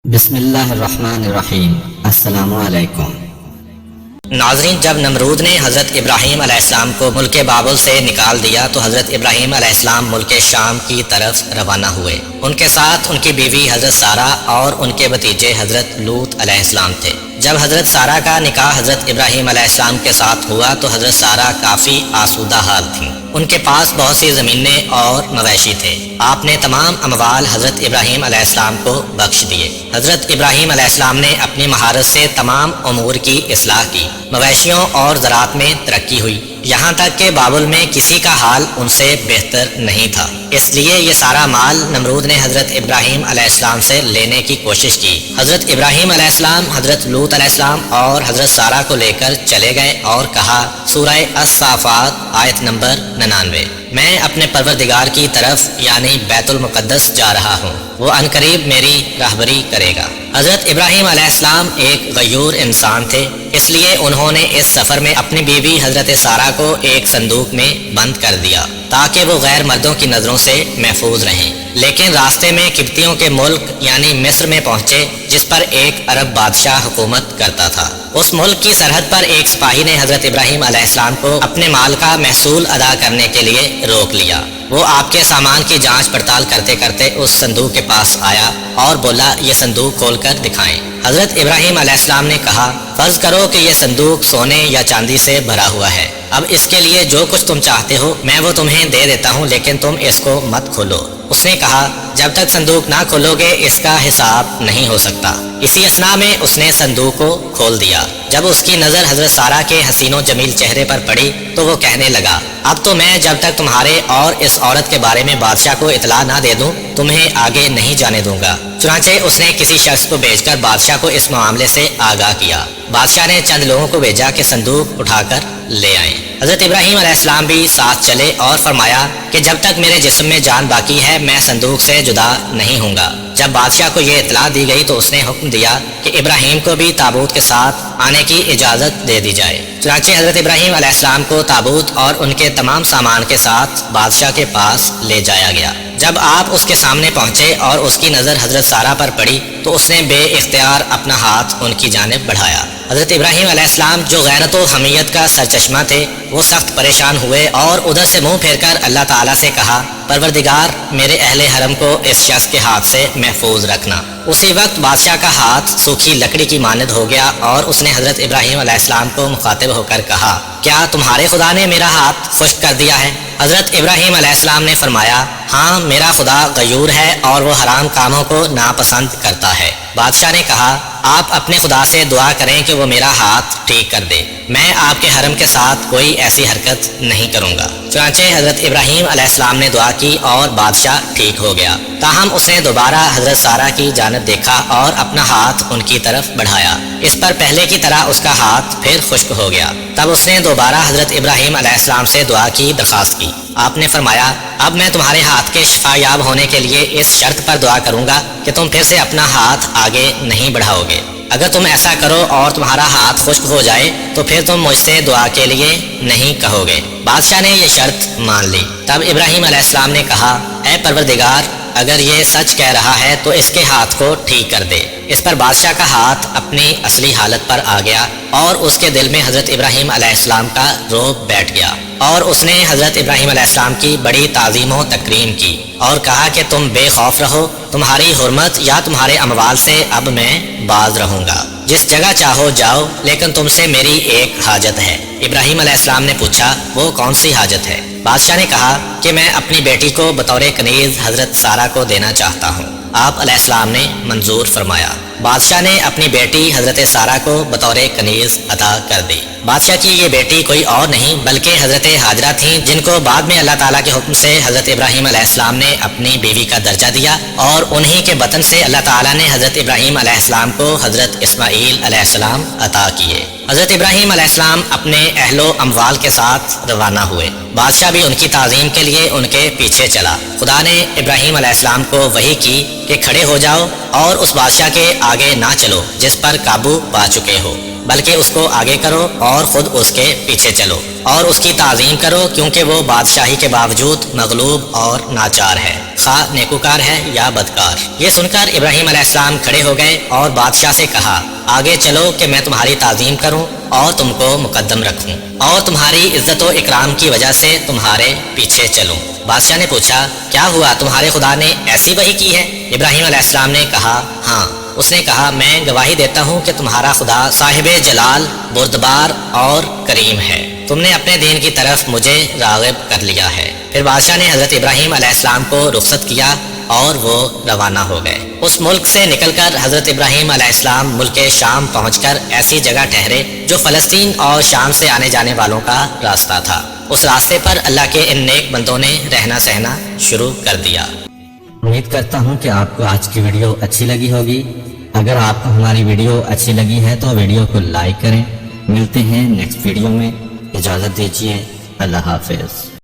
بسم اللہ الرحمن الرحیم۔ السلام علیکم ناظرین، جب نمرود نے حضرت ابراہیم علیہ السلام کو ملک بابل سے نکال دیا تو حضرت ابراہیم علیہ السلام ملک شام کی طرف روانہ ہوئے۔ ان کے ساتھ ان کی بیوی حضرت سارہ اور ان کے بھتیجے حضرت لوط علیہ السلام تھے۔ جب حضرت سارہ کا نکاح حضرت ابراہیم علیہ السلام کے ساتھ ہوا تو حضرت سارہ کافی آسودہ حال تھیں۔ ان کے پاس بہت سی زمینیں اور مویشی تھے۔ آپ نے تمام اموال حضرت ابراہیم علیہ السلام کو بخش دیے۔ حضرت ابراہیم علیہ السلام نے اپنی مہارت سے تمام امور کی اصلاح کی، مویشیوں اور زراعت میں ترقی ہوئی، یہاں تک کہ بابل میں کسی کا حال ان سے بہتر نہیں تھا۔ اس لیے یہ سارا مال نمرود نے حضرت ابراہیم علیہ السلام سے لینے کی کوشش کی۔ حضرت ابراہیم علیہ السلام حضرت لوط علیہ السلام اور حضرت سارہ کو لے کر چلے گئے اور کہا، سورہ الصافات آیت نمبر 99، میں اپنے پروردگار کی طرف یعنی بیت المقدس جا رہا ہوں، وہ عنقریب میری راہبری کرے گا۔ حضرت ابراہیم علیہ السلام ایک غیور انسان تھے، اس لیے انہوں نے اس سفر میں اپنی بیوی حضرت سارہ کو ایک صندوق میں بند کر دیا تاکہ وہ غیر مردوں کی نظروں سے محفوظ رہیں۔ لیکن راستے میں قبطیوں کے ملک یعنی مصر میں پہنچے، جس پر ایک عرب بادشاہ حکومت کرتا تھا۔ اس ملک کی سرحد پر ایک سپاہی نے حضرت ابراہیم علیہ السلام کو اپنے مال کا محصول ادا کرنے کے لیے روک لیا۔ وہ آپ کے سامان کی جانچ پڑتال کرتے کرتے اس صندوق کے پاس آیا اور بولا، یہ صندوق کھول کر دکھائیں۔ حضرت ابراہیم علیہ السلام نے کہا، فرض کرو کہ یہ صندوق سونے یا چاندی سے بھرا ہوا ہے، اب اس کے لیے جو کچھ تم چاہتے ہو میں وہ تمہیں دے دیتا ہوں، لیکن تم اس کو مت کھولو۔ اس نے کہا، جب تک صندوق نہ کھولو گے اس کا حساب نہیں ہو سکتا۔ اسی اثنا میں اس نے صندوق کو کھول دیا۔ جب اس کی نظر حضرت سارہ کے حسین و جمیل چہرے پر پڑی تو وہ کہنے لگا، اب تو میں جب تک تمہارے اور اس عورت کے بارے میں بادشاہ کو اطلاع نہ دے دوں تمہیں آگے نہیں جانے دوں گا۔ چنانچہ اس نے کسی شخص کو بھیج کر بادشاہ کو اس معاملے سے آگاہ کیا۔ بادشاہ نے چند لوگوں کو بھیجا کہ صندوق اٹھا کر لے آئیں۔ حضرت ابراہیم علیہ السلام بھی ساتھ چلے اور فرمایا کہ جب تک میرے جسم میں جان باقی ہے میں صندوق سے جدا نہیں ہوں گا۔ جب بادشاہ کو یہ اطلاع دی گئی تو اس نے حکم دیا کہ ابراہیم کو بھی تابوت کے ساتھ آنے کی اجازت دے دی جائے۔ چنانچہ حضرت ابراہیم علیہ السلام کو تابوت اور ان کے تمام سامان کے ساتھ بادشاہ کے پاس لے جایا گیا۔ جب آپ اس کے سامنے پہنچے اور اس کی نظر حضرت سارہ پر پڑی تو اس نے بے اختیار اپنا ہاتھ ان کی جانب بڑھایا۔ حضرت ابراہیم علیہ السلام جو غیرت و حمیت کا سرچشمہ تھے وہ سخت پریشان ہوئے اور ادھر سے منہ پھیر کر اللہ تعالیٰ سے کہا، پروردگار میرے اہل حرم کو اس شخص کے ہاتھ سے محفوظ رکھنا۔ اسی وقت بادشاہ کا ہاتھ سوکھی لکڑی کی مانند ہو گیا اور اس نے حضرت ابراہیم علیہ السلام کو مخاطب ہو کر کہا، کیا تمہارے خدا نے میرا ہاتھ خشک کر دیا ہے؟ حضرت ابراہیم علیہ السلام نے فرمایا، ہاں میرا خدا غیور ہے اور وہ حرام کاموں کو ناپسند کرتا ہے۔ بادشاہ نے کہا، آپ اپنے خدا سے دعا کریں کہ وہ میرا ہاتھ ٹھیک کر دے، میں آپ کے حرم کے ساتھ کوئی ایسی حرکت نہیں کروں گا۔ چنانچہ حضرت ابراہیم علیہ السلام نے دعا کی اور بادشاہ ٹھیک ہو گیا۔ تاہم اس نے دوبارہ حضرت سارہ کی جانب دیکھا اور اپنا ہاتھ ان کی طرف بڑھایا، اس پر پہلے کی طرح اس کا ہاتھ پھر خشک ہو گیا۔ تب اس نے دوبارہ حضرت ابراہیم علیہ السلام سے دعا کی درخواست کی۔ آپ نے فرمایا، اب میں تمہارے ہاتھ کے شفا یاب ہونے کے لیے اس شرط پر دعا کروں گا کہ تم پھر سے اپنا ہاتھ آگے نہیں بڑھاؤ گے۔ اگر تم ایسا کرو اور تمہارا ہاتھ خشک ہو جائے تو پھر تم مجھ سے دعا کے لیے نہیں کہو گے۔ بادشاہ نے یہ شرط مان لی۔ تب ابراہیم علیہ السلام نے کہا، اے پروردگار اگر یہ سچ کہہ رہا ہے تو اس کے ہاتھ کو ٹھیک کر دے۔ اس پر بادشاہ کا ہاتھ اپنی اصلی حالت پر آ گیا اور اس کے دل میں حضرت ابراہیم علیہ السلام کا رعب بیٹھ گیا اور اس نے حضرت ابراہیم علیہ السلام کی بڑی تعظیم و تکریم کی اور کہا کہ تم بے خوف رہو، تمہاری حرمت یا تمہارے اموال سے اب میں باز رہوں گا، جس جگہ چاہو جاؤ، لیکن تم سے میری ایک حاجت ہے۔ ابراہیم علیہ السلام نے پوچھا، وہ کون سی حاجت ہے؟ بادشاہ نے کہا کہ میں اپنی بیٹی کو بطور کنیز حضرت سارہ کو دینا چاہتا ہوں۔ آپ علیہ السلام نے منظور فرمایا۔ بادشاہ نے اپنی بیٹی حضرت سارہ کو بطور کنیز عطا کر دی۔ بادشاہ کی یہ بیٹی کوئی اور نہیں بلکہ حضرت ہاجرہ تھیں، جن کو بعد میں اللہ تعالیٰ کے حکم سے حضرت ابراہیم علیہ السلام نے اپنی بیوی کا درجہ دیا اور انہی کے بطن سے اللہ تعالیٰ نے حضرت ابراہیم علیہ السلام کو حضرت اسماعیل علیہ السلام عطا کیے۔ حضرت ابراہیم علیہ السلام اپنے اہل و اموال کے ساتھ روانہ ہوئے۔ بادشاہ بھی ان کی تعظیم کے لیے ان کے پیچھے چلا۔ خدا نے ابراہیم علیہ السلام کو وحی کی کہ کھڑے ہو جاؤ اور اس بادشاہ کے آگے نہ چلو جس پر قابو پا چکے ہو، بلکہ اس کو آگے کرو اور خود اس کے پیچھے چلو اور اس کی تعظیم کرو، کیونکہ وہ بادشاہی کے باوجود مغلوب اور ناچار ہے۔ خواہ نیکوکار ہے یا بدکار۔ یہ سن کر ابراہیم علیہ السلام کھڑے ہو گئے اور بادشاہ سے کہا آگے چلو کہ میں تمہاری تعظیم کروں اور تم کو مقدم رکھوں اور تمہاری عزت و اکرام کی وجہ سے تمہارے پیچھے چلوں۔ بادشاہ نے پوچھا کیا ہوا، تمہارے خدا نے ایسی وحی کی ہے؟ ابراہیم علیہ السلام نے کہا ہاں۔ اس نے کہا میں گواہی دیتا ہوں کہ تمہارا خدا صاحب جلال، بردبار اور کریم ہے، تم نے اپنے دین کی طرف مجھے راغب کر لیا ہے۔ پھر بادشاہ نے حضرت ابراہیم علیہ السلام کو رخصت کیا اور وہ روانہ ہو گئے۔ اس ملک سے نکل کر حضرت ابراہیم علیہ السلام ملک شام پہنچ کر ایسی جگہ ٹھہرے جو فلسطین اور شام سے آنے جانے والوں کا راستہ تھا۔ اس راستے پر اللہ کے ان نیک بندوں نے رہنا سہنا شروع کر دیا۔ امید کرتا ہوں کہ آپ کو آج کی ویڈیو اچھی لگی ہوگی۔ اگر آپ کو ہماری ویڈیو اچھی لگی ہے تو ویڈیو کو لائک کریں۔ ملتے ہیں نیکسٹ ویڈیو میں، اجازت دیجیے، اللہ حافظ۔